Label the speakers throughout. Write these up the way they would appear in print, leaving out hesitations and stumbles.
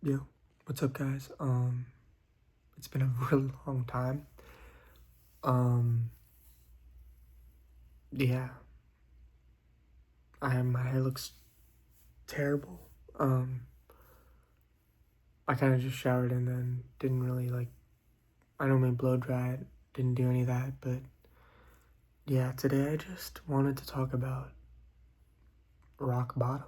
Speaker 1: Yo, what's up, guys? It's been a really long time. Um, yeah, my hair looks terrible. Um, I kind of just showered and then didn't really I normally blow dry it, didn't do any of that, but yeah, today I just wanted to talk about rock bottom.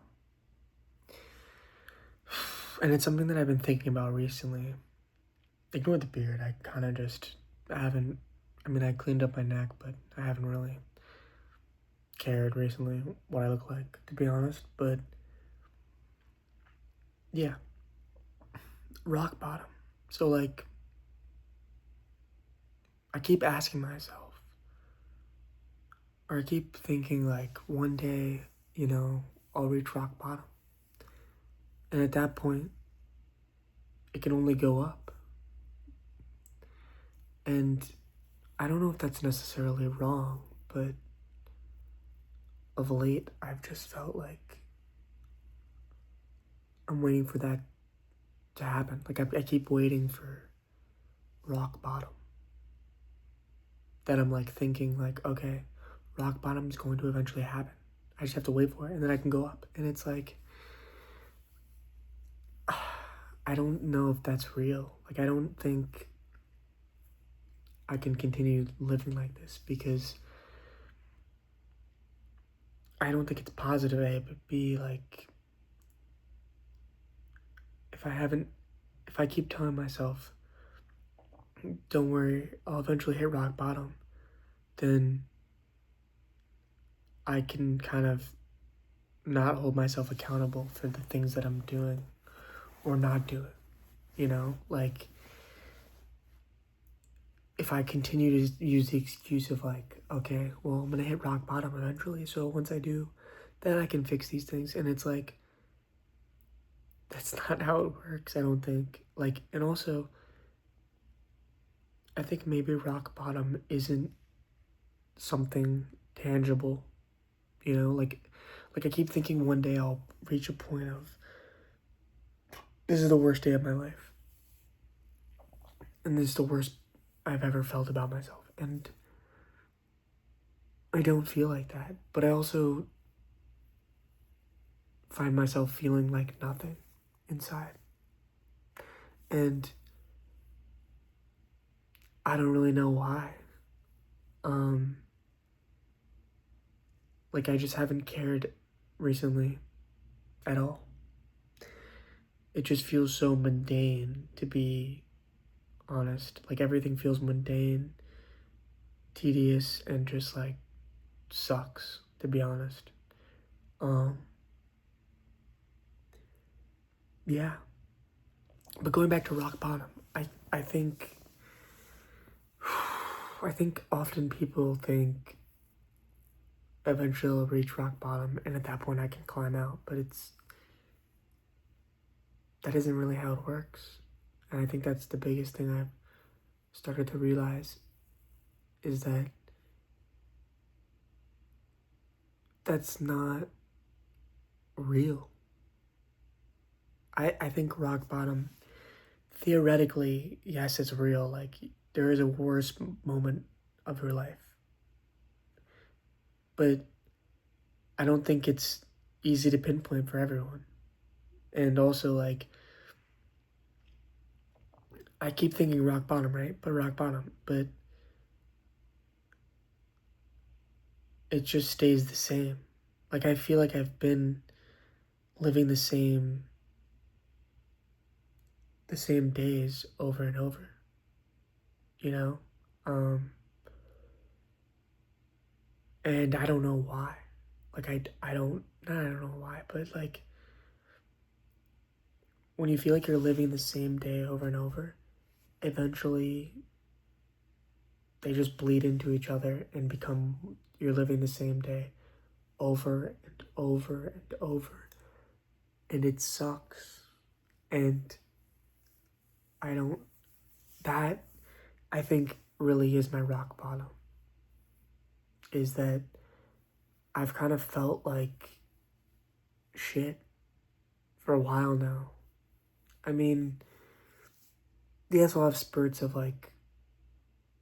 Speaker 1: And it's something that I've been thinking about recently. Ignore the beard, I haven't, I cleaned up my neck, but I haven't really cared recently what I look like, to be honest, but yeah, rock bottom. So, I keep asking myself, or I keep thinking, one day, I'll reach rock bottom. And at that point, it can only go up. And I don't know if that's necessarily wrong, but of late, I've just felt like I'm waiting for that to happen. I keep waiting for rock bottom. That I'm thinking, okay, rock bottom is going to eventually happen. I just have to wait for it, and then I can go up. And it's I don't know if that's real. I don't think I can continue living like this because I don't think it's positive, A, but B, if I keep telling myself, don't worry, I'll eventually hit rock bottom, then I can kind of not hold myself accountable for the things that I'm doing or not doing, you know? If I continue to use the excuse of okay, well, I'm gonna hit rock bottom eventually, so once I do, then I can fix these things. And it's that's not how it works, I don't think. And also, I think maybe rock bottom isn't something tangible, you know? I keep thinking one day I'll reach a point of, this is the worst day of my life. And this is the worst I've ever felt about myself. And I don't feel like that, but I also find myself feeling like nothing inside. And I don't really know why. Um, I just haven't cared recently at all. It just feels so mundane, to be honest. Everything feels mundane, tedious, and just sucks, to be honest. Um, yeah. But going back to rock bottom, I think I think often people think eventually I'll reach rock bottom and at that point I can climb out, but that isn't really how it works. And I think that's the biggest thing I've started to realize is that that's not real. I think rock bottom, theoretically, yes, it's real. There is a worst moment of your life. But I don't think it's easy to pinpoint for everyone. And also, I keep thinking rock bottom, right? But rock bottom. But it just stays the same. I feel like I've been living the same days over and over, you know? And I don't know why. I don't know why, but when you feel like you're living the same day over and over, eventually they just bleed into each other and become, you're living the same day over and over and over. And it sucks. And I don't, that I think really is my rock bottom. Is that I've kind of felt like shit for a while now. I mean, yes, I'll have spurts of like,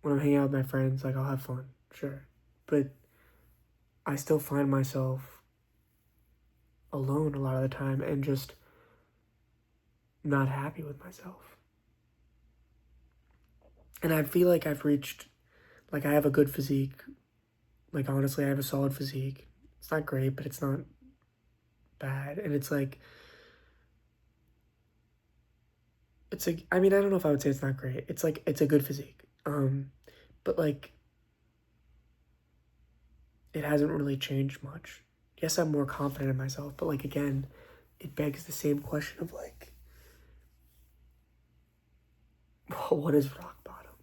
Speaker 1: when I'm hanging out with my friends, like I'll have fun, sure. But I still find myself alone a lot of the time and just not happy with myself. And I feel like I've reached, like I have a good physique. Like honestly, I have a solid physique. It's not great, but it's not bad. And it's like, I mean, I don't know if I would say it's not great. It's like, it's a good physique. But like, it hasn't really changed much. Yes, I'm more confident in myself, but like, again, it begs the same question of like, what is rock bottom?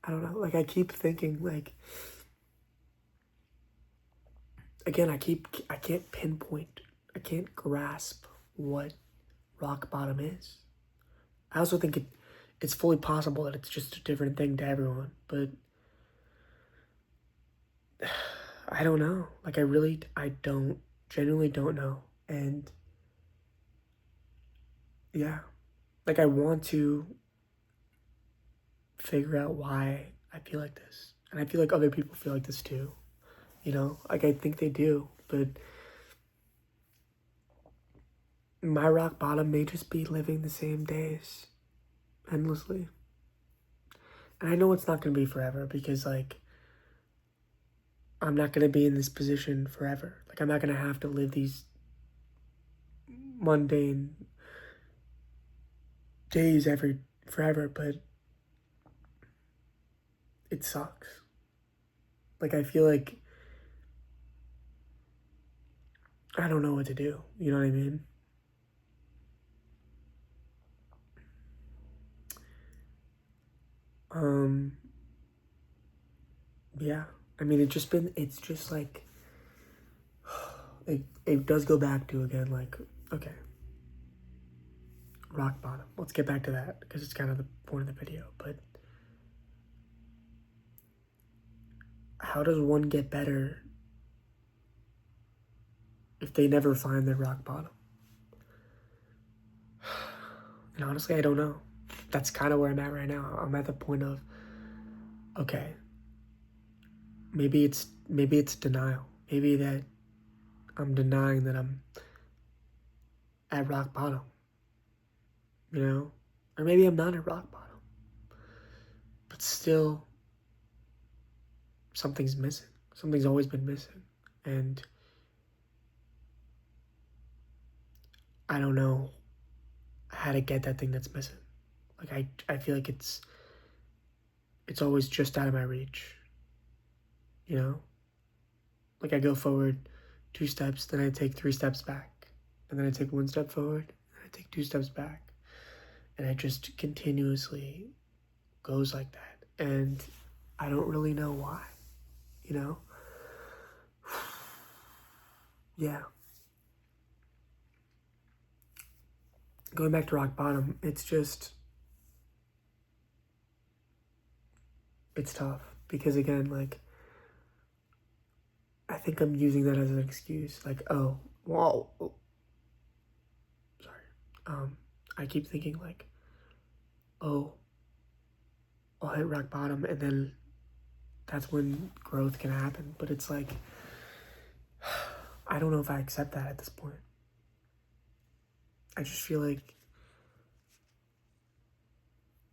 Speaker 1: I don't know. Like, I keep thinking like, again, I can't pinpoint, I can't grasp what rock bottom is. I also think it's fully possible that it's just a different thing to everyone, but I don't know. Like, I genuinely don't know. And yeah, like, I want to figure out why I feel like this. And I feel like other people feel like this too. You know, like, I think they do, but my rock bottom may just be living the same days endlessly. And I know it's not going to be forever because, like, I'm not going to be in this position forever. Like, I'm not going to have to live these mundane days forever, but it sucks. Like, I feel like I don't know what to do. You know what I mean? Um, yeah. I mean, it's just like, it does go back to, again, like, okay, rock bottom. Let's get back to that because it's kind of the point of the video. But how does one get better if they never find their rock bottom? And honestly, I don't know. That's kind of where I'm at right now. I'm at the point of, okay, maybe it's denial. Maybe that I'm denying that I'm at rock bottom, you know? Or maybe I'm not at rock bottom. But still, something's missing. Something's always been missing. And I don't know how to get that thing that's missing. Like, I feel like it's always just out of my reach, you know? Like, I go forward 2 steps, then I take 3 steps back. And then I take 1 step forward, and I take 2 steps back. And it just continuously goes like that. And I don't really know why, you know? Yeah. Going back to rock bottom, it's tough. Because again, like, I think I'm using that as an excuse. Like, oh, well, sorry. I keep thinking like, oh, I'll hit rock bottom and then that's when growth can happen. But it's like, I don't know if I accept that at this point. I just feel like,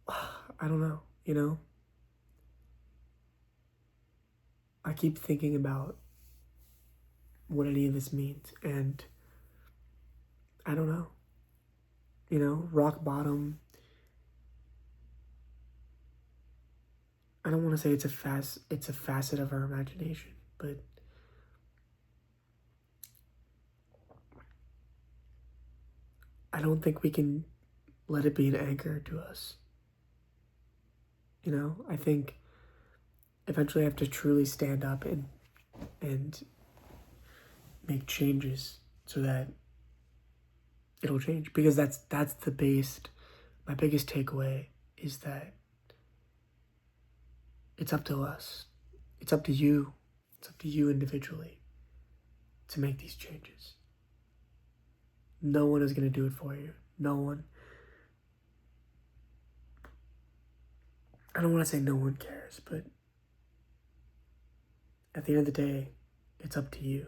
Speaker 1: I don't know, you know? I keep thinking about what any of this means, and I don't know. You know, rock bottom, I don't want to say it's a facet of our imagination, but I don't think we can let it be an anchor to us. You know, I think eventually I have to truly stand up and make changes so that it'll change. Because that's my biggest takeaway is that it's up to us. It's up to you. It's up to you individually to make these changes. No one is going to do it for you. No one. I don't want to say no one cares, but at the end of the day, it's up to you.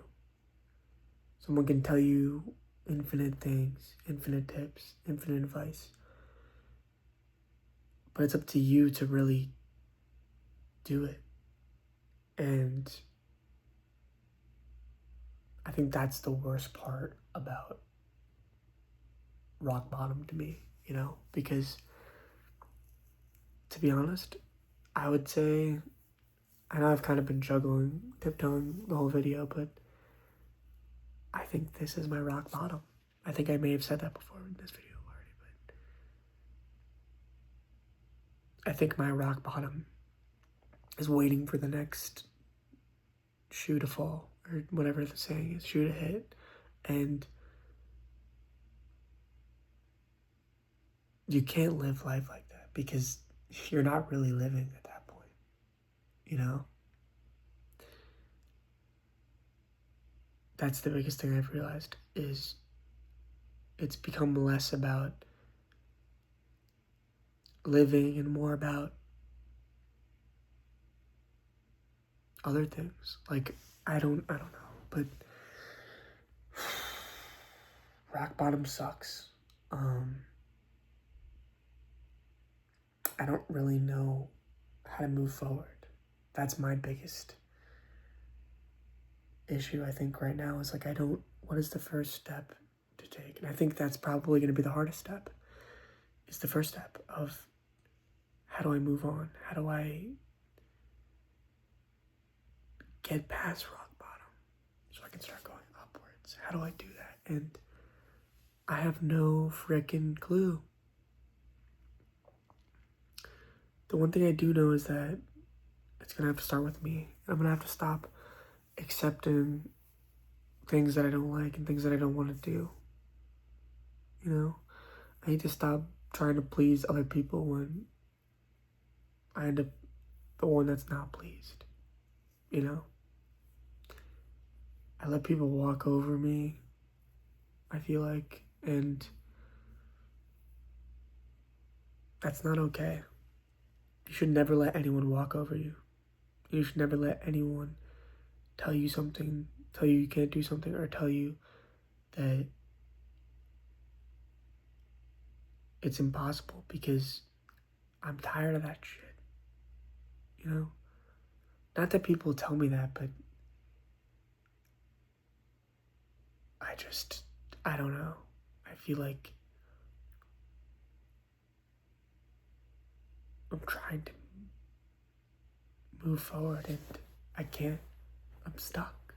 Speaker 1: Someone can tell you infinite things, infinite tips, infinite advice, but it's up to you to really do it. And I think that's the worst part about rock bottom to me, because to be honest, I would say, I know I've kind of been tiptoeing the whole video, but I think this is my rock bottom. I think I may have said that before in this video already, but I think my rock bottom is waiting for the next shoe to fall, or whatever the saying is, shoe to hit, and you can't live life like that because you're not really living at that point, That's the biggest thing I've realized, is it's become less about living and more about other things. Like, I don't know, but rock bottom sucks. I don't really know how to move forward. That's my biggest issue, I think, right now, is like, what is the first step to take? And I think that's probably going to be the hardest step, is the first step of, how do I move on? How do I get past rock bottom so I can start going upwards? How do I do that? And I have no freaking clue. The one thing I do know is that it's going to have to start with me. I'm going to have to stop accepting things that I don't like and things that I don't want to do. I need to stop trying to please other people when I end up the one that's not pleased. I let people walk over me, I feel like, and that's not okay. You should never let anyone walk over you. You should never let anyone tell you something, tell you can't do something, or tell you that it's impossible, because I'm tired of that shit. Not that people tell me that, but I don't know. I feel like I'm trying to move forward and I can't. I'm stuck.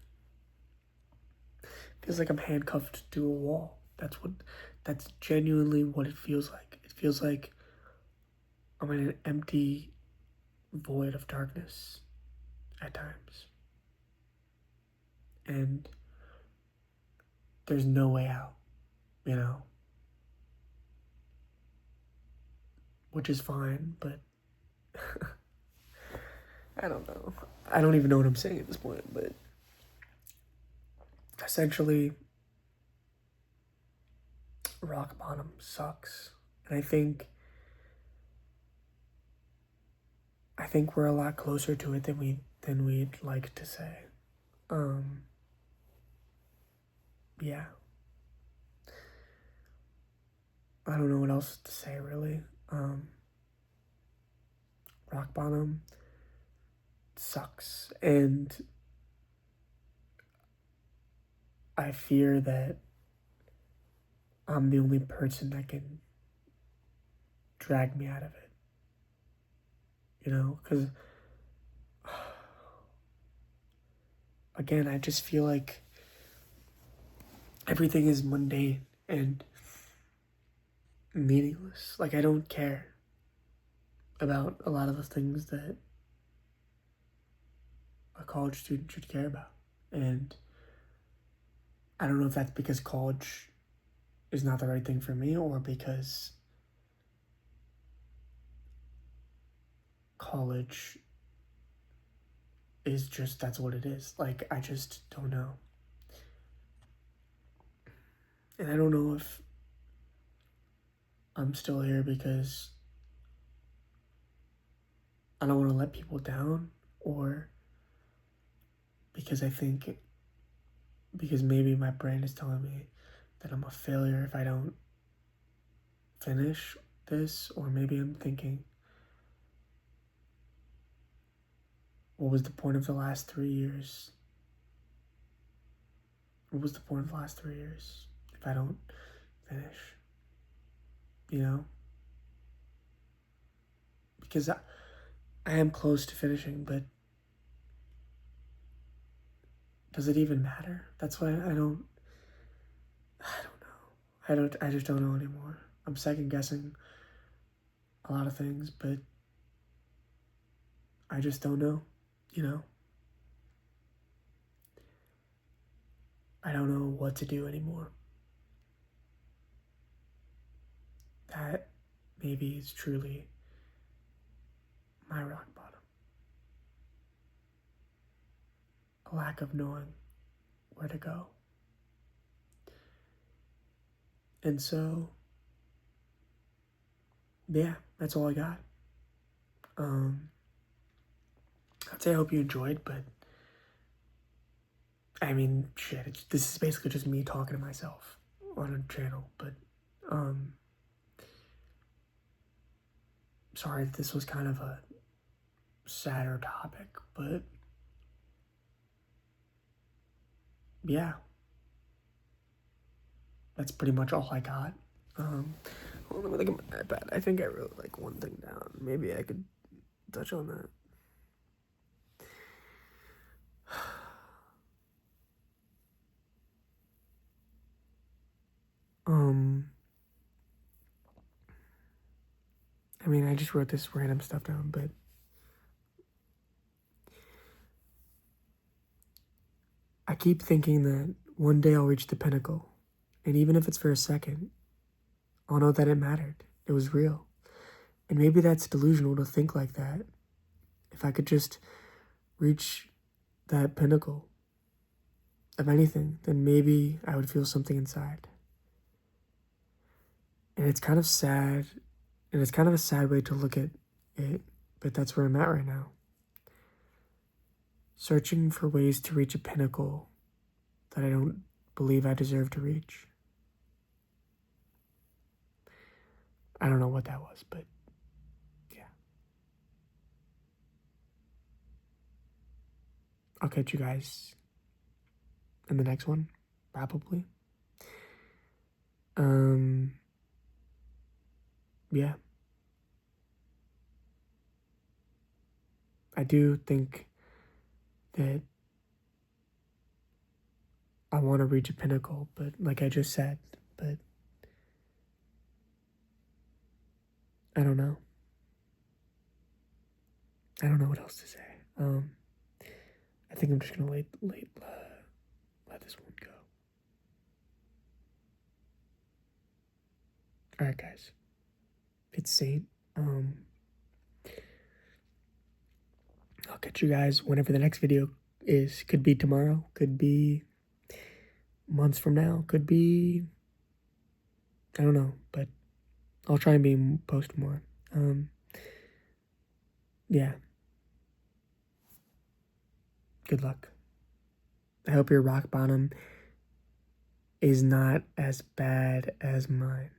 Speaker 1: It feels like I'm handcuffed to a wall. That's genuinely what it feels like. It feels like I'm in an empty void of darkness at times. And there's no way out, which is fine, but I don't know. I don't even know what I'm saying at this point, but essentially, rock bottom sucks. And I think we're a lot closer to it than we'd like to say. Yeah. I don't know what else to say, really. Rock bottom sucks, and I fear that I'm the only person that can drag me out of it. Because again, I just feel like everything is mundane and meaningless. Like, I don't care about a lot of the things that a college student should care about. And I don't know if that's because college is not the right thing for me, or because college is just, that's what it is. Like, I just don't know. And I don't know if I'm still here because I don't want to let people down, or because because maybe my brain is telling me that I'm a failure if I don't finish this, or maybe I'm thinking, what was the point of the last 3 years? What was the point of the last 3 years if I don't finish? You know? Because I am close to finishing, but does it even matter? That's why I don't know. I just don't know anymore. I'm second guessing a lot of things, but I just don't know, you know? I don't know what to do anymore. That maybe is truly my rock bottom. A lack of knowing where to go. And so, yeah, that's all I got. I'd say I hope you enjoyed, but I mean, shit, this is basically just me talking to myself on a channel, but, sorry if this was kind of a sadder topic, but yeah, that's pretty much all I got. Hold on, let me look at my iPad. I think I wrote like one thing down. Maybe I could touch on that. I mean, I just wrote this random stuff down, but I keep thinking that one day I'll reach the pinnacle, and even if it's for a second, I'll know that it mattered. It was real. And maybe that's delusional to think like that. If I could just reach that pinnacle of anything, then maybe I would feel something inside. And it's kind of sad, and it's kind of a sad way to look at it, but that's where I'm at right now. Searching for ways to reach a pinnacle that I don't believe I deserve to reach. I don't know what that was, but yeah. I'll catch you guys in the next one, probably. Yeah. I do think that I want to reach a pinnacle, but like I just said, but I don't know. I don't know what else to say. I think I'm just gonna let this one go. All right, guys. It's Saint. I'll catch you guys whenever the next video is. Could be tomorrow. Could be months from now. Could be, I don't know, but I'll try and post more. Yeah. Good luck. I hope your rock bottom is not as bad as mine.